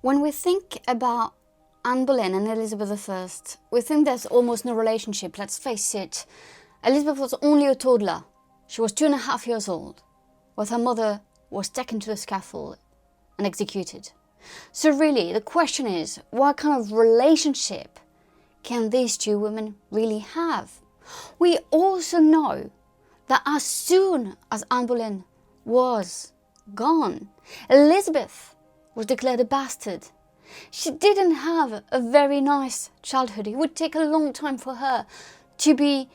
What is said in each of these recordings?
When we think about Anne Boleyn and Elizabeth I, we think there's almost no relationship. Let's face it, Elizabeth was only a toddler. She was 2.5 years old, when her mother was taken to the scaffold and executed. So really, the question is, what kind of relationship can these two women really have? We also know that as soon as Anne Boleyn was gone, Elizabeth was declared a bastard. She didn't have a very nice childhood. It would take a long time for her to be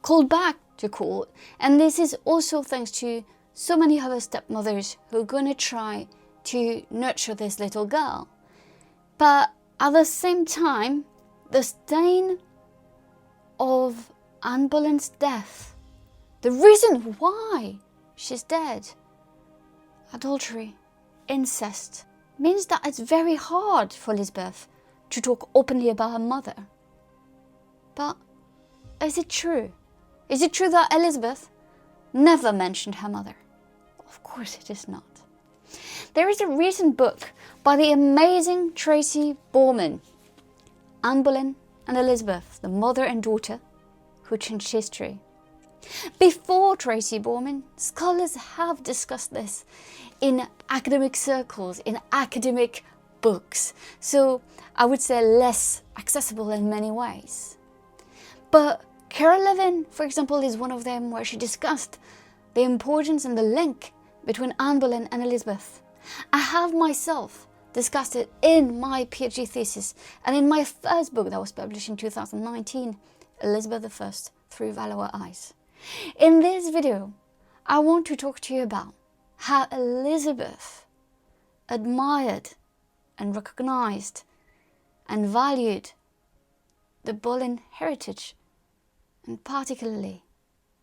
called back to court. And this is also thanks to so many other stepmothers who are going to try to nurture this little girl. But at the same time, the stain of Anne Boleyn's death, the reason why she's dead, adultery, incest, means that it's very hard for Elizabeth to talk openly about her mother. But is it true? Is it true that Elizabeth never mentioned her mother? Of course it is not. There is a recent book by the amazing Tracy Borman, Anne Boleyn and Elizabeth, the mother and daughter who changed history. Before Tracy Borman, scholars have discussed this in academic circles, in academic books, so I would say less accessible in many ways. But Carole Levin, for example, is one of them, where she discussed the importance and the link between Anne Boleyn and Elizabeth. I have myself discussed it in my PhD thesis and in my first book that was published in 2019, Elizabeth I Through Valois Eyes. In this video, I want to talk to you about how Elizabeth admired and recognized and valued the Boleyn heritage, and particularly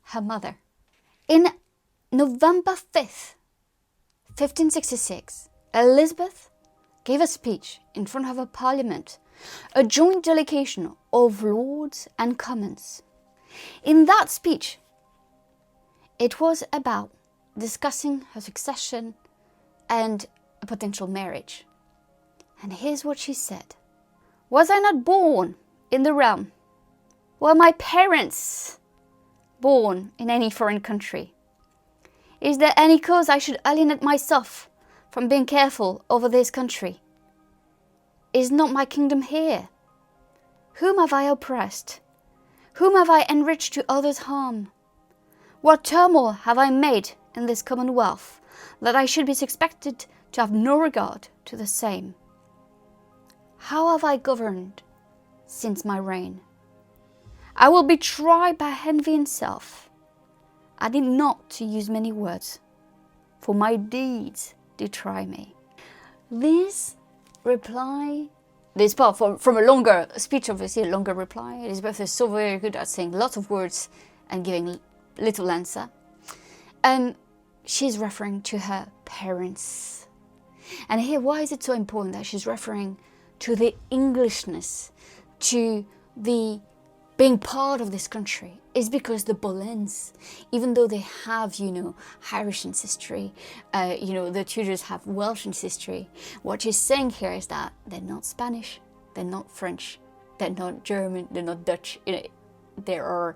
her mother. In November 5th, 1566, Elizabeth gave a speech in front of a parliament, a joint delegation of Lords and Commons. In that speech, it was about discussing her succession and a potential marriage. And here's what she said. Was I not born in the realm? Were my parents born in any foreign country? Is there any cause I should alienate myself from being careful over this country? Is not my kingdom here? Whom have I oppressed? Whom have I enriched to others' harm? What turmoil have I made in this commonwealth, that I should be suspected to have no regard to the same? How have I governed since my reign? I will be tried by envy and self. I need not to use many words, for my deeds do try me. This part from a longer speech, obviously a longer reply. Elizabeth is so very good at saying lots of words and giving little answer. And she's referring to her parents. And here, why is it so important that she's referring to the Englishness, to the being part of this country? Is because the Boleyns, even though they have, Irish ancestry, the Tudors have Welsh ancestry, what she's saying here is that they're not Spanish, they're not French, they're not German, they're not Dutch. They are,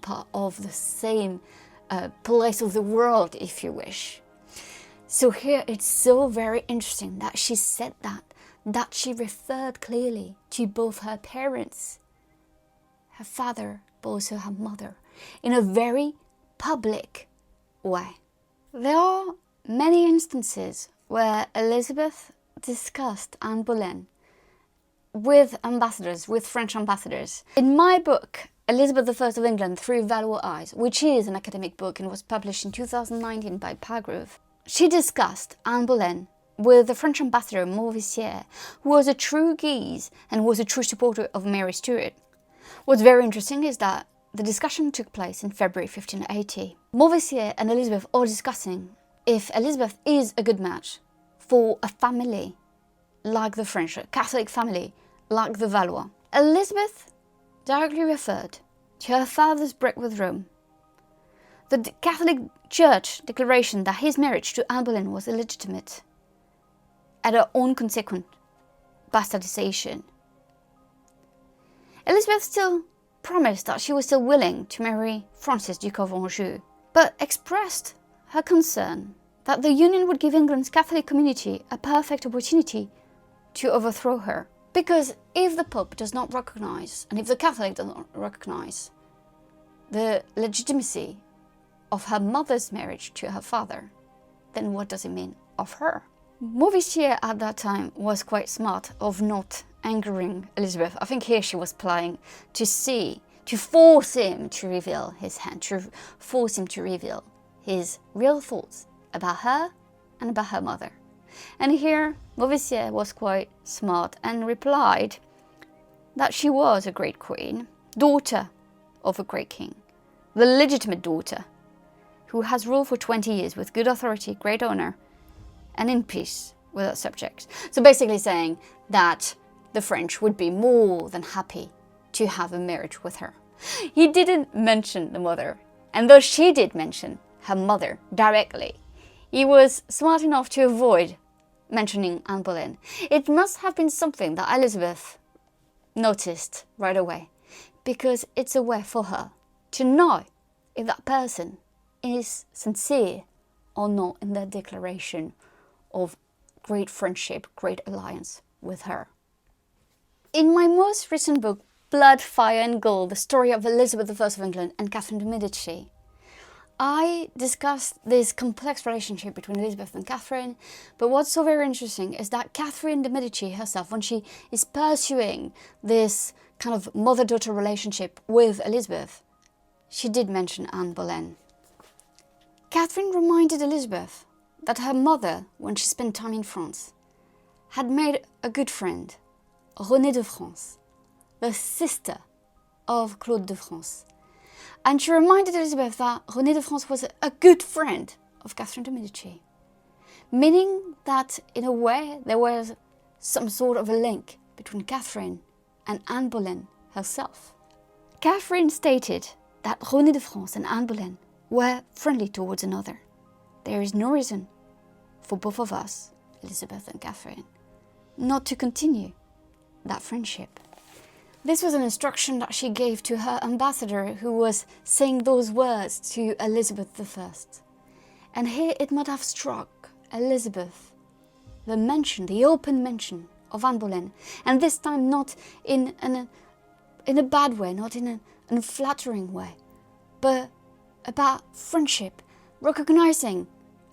part of the same place of the world, if you wish. So here it's so very interesting that she said that she referred clearly to both her parents, her father, but also her mother, in a very public way. There are many instances where Elizabeth discussed Anne Boleyn with ambassadors, with French ambassadors. In my book, Elizabeth I of England Through Valois Eyes, which is an academic book and was published in 2019 by Paranque, she discussed Anne Boleyn with the French ambassador Mauvissier, who was a true Guise and was a true supporter of Mary Stuart. What's very interesting is that the discussion took place in February 1580. Mauvissier and Elizabeth are discussing if Elizabeth is a good match for a family like the French, a Catholic family like the Valois. Elizabeth directly referred to her father's break with Rome, the Catholic Church declaration that his marriage to Anne Boleyn was illegitimate, and her own consequent bastardization. Elizabeth still promised that she was still willing to marry Francis, Duke of Anjou, but expressed her concern that the union would give England's Catholic community a perfect opportunity to overthrow her. Because if the Pope does not recognize, and if the Catholic does not recognize the legitimacy of her mother's marriage to her father, then what does it mean of her? Mauvissier at that time was quite smart of not angering Elizabeth. I think here she was playing to force him to reveal his hand, to force him to reveal his real thoughts about her and about her mother. And here Mauvissier was quite smart and replied that she was a great queen, daughter of a great king, the legitimate daughter, who has ruled for 20 years with good authority, great honor, and in peace with her subjects. So basically saying that the French would be more than happy to have a marriage with her. He didn't mention the mother, and though she did mention her mother directly, he was smart enough to avoid mentioning Anne Boleyn. It must have been something that Elizabeth noticed right away, because it's a way for her to know if that person is sincere or not in their declaration of great friendship, great alliance with her. In my most recent book, Blood, Fire and Gold, the story of Elizabeth I of England and Catherine de' Medici, I discussed this complex relationship between Elizabeth and Catherine, but what's so very interesting is that Catherine de' Medici herself, when she is pursuing this kind of mother-daughter relationship with Elizabeth, she did mention Anne Boleyn. Catherine reminded Elizabeth that her mother, when she spent time in France, had made a good friend, Renée de France, the sister of Claude de France. And she reminded Elizabeth that Renée de France was a good friend of Catherine de' Medici, meaning that in a way there was some sort of a link between Catherine and Anne Boleyn herself. Catherine stated that Renée de France and Anne Boleyn were friendly towards another. There is no reason for both of us, Elizabeth and Catherine, not to continue that friendship. This was an instruction that she gave to her ambassador, who was saying those words to Elizabeth I. And here it might have struck Elizabeth the open mention of Anne Boleyn, and this time not in a bad way, not in an unflattering way, but about friendship, recognizing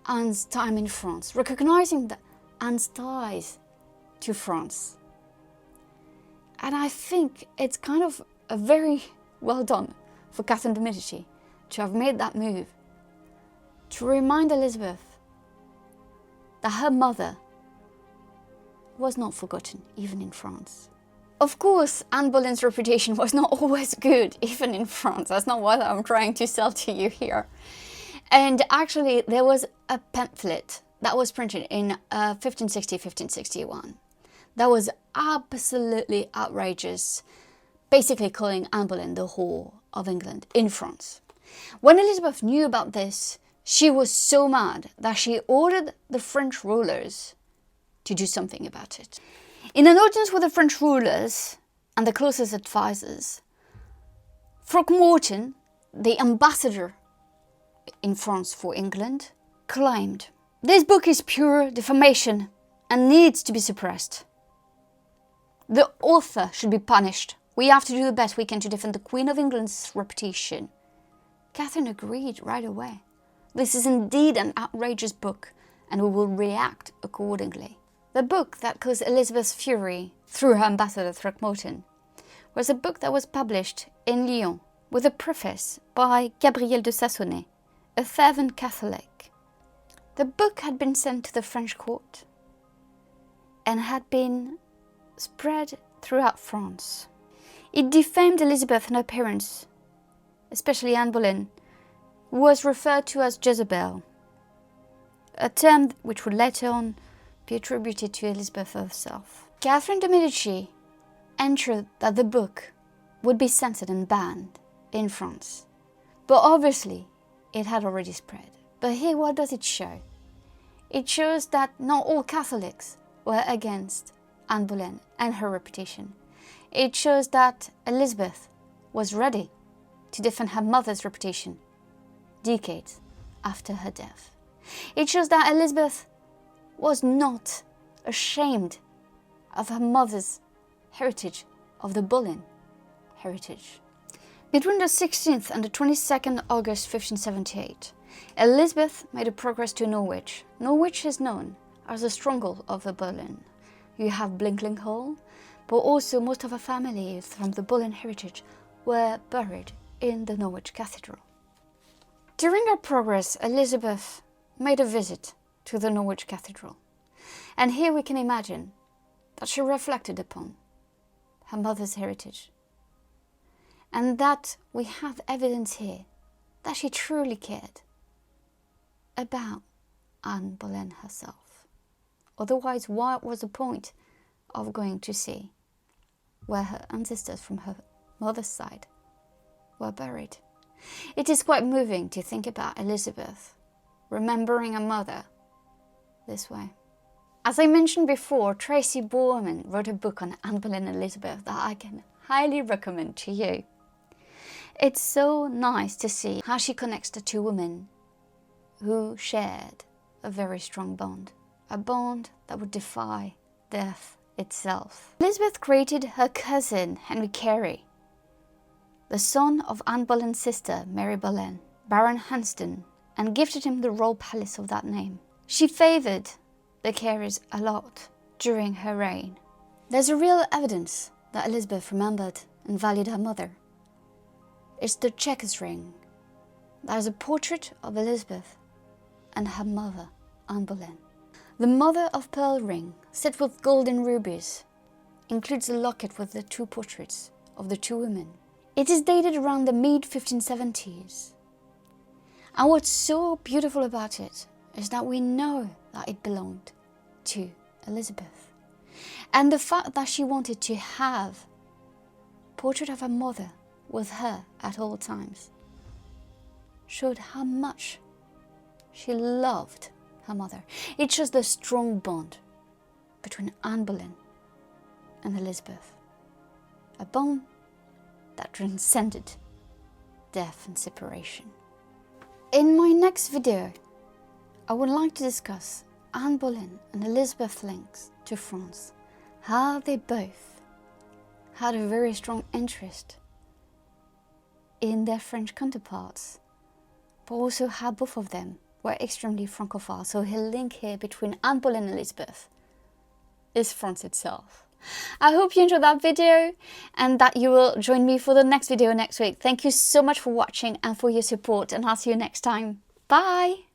Anne's time in France, recognizing Anne's ties to France. And I think it's kind of a very well done for Catherine de' Medici to have made that move, to remind Elizabeth that her mother was not forgotten, even in France. Of course, Anne Boleyn's reputation was not always good, even in France. That's not what I'm trying to sell to you here. And actually, there was a pamphlet that was printed in 1560-1561 that was absolutely outrageous, basically calling Anne Boleyn the whore of England in France. When Elizabeth knew about this, she was so mad that she ordered the French rulers to do something about it. In an audience with the French rulers and the closest advisors, Throckmorton, the ambassador in France for England, claimed, "This book is pure defamation and needs to be suppressed. The author should be punished. We have to do the best we can to defend the Queen of England's reputation." Catherine agreed right away. "This is indeed an outrageous book, and we will react accordingly." The book that caused Elizabeth's fury through her ambassador Throckmorton was a book that was published in Lyon with a preface by Gabriel de Sassonnet, a fervent Catholic. The book had been sent to the French court and had been spread throughout France. It defamed Elizabeth and her parents, especially Anne Boleyn, who was referred to as Jezebel, a term which would later on be attributed to Elizabeth herself. Catherine de' Medici ensured that the book would be censored and banned in France, but obviously it had already spread. But here, what does it show? It shows that not all Catholics were against Anne Boleyn and her reputation. It shows that Elizabeth was ready to defend her mother's reputation decades after her death. It shows that Elizabeth was not ashamed of her mother's heritage, of the Boleyn heritage. Between the 16th and the 22nd August 1578, Elizabeth made a progress to Norwich. Norwich is known as the stronghold of the Boleyn. You have Blinkling Hall, but also most of her family from the Boleyn heritage were buried in the Norwich Cathedral. During her progress, Elizabeth made a visit to the Norwich Cathedral, and here we can imagine that she reflected upon her mother's heritage, and that we have evidence here that she truly cared about Anne Boleyn herself. Otherwise, what was the point of going to see where her ancestors from her mother's side were buried? It is quite moving to think about Elizabeth remembering her mother this way. As I mentioned before, Tracy Borman wrote a book on Anne Boleyn and Elizabeth that I can highly recommend to you. It's so nice to see how she connects the two women who shared a very strong bond, a bond that would defy death itself. Elizabeth created her cousin Henry Carey, the son of Anne Boleyn's sister Mary Boleyn, Baron Hanston, and gifted him the royal palace of that name. She favoured the Careys a lot during her reign. There's a real evidence that Elizabeth remembered and valued her mother. It's the Chequers ring. There's a portrait of Elizabeth and her mother, Anne Boleyn. The mother of pearl ring, set with gold and rubies, includes a locket with the two portraits of the two women. It is dated around the mid-1570s. And what's so beautiful about it is that we know that it belonged to Elizabeth. And the fact that she wanted to have a portrait of her mother with her at all times showed how much she loved her mother. It shows the strong bond between Anne Boleyn and Elizabeth. A bond that transcended death and separation. In my next video, I would like to discuss Anne Boleyn and Elizabeth's links to France, how they both had a very strong interest in their French counterparts, but also how both of them were extremely Francophile. So a link here between Anne Boleyn and Elizabeth is France itself. I hope you enjoyed that video and that you will join me for the next video next week. Thank you so much for watching and for your support, and I'll see you next time. Bye!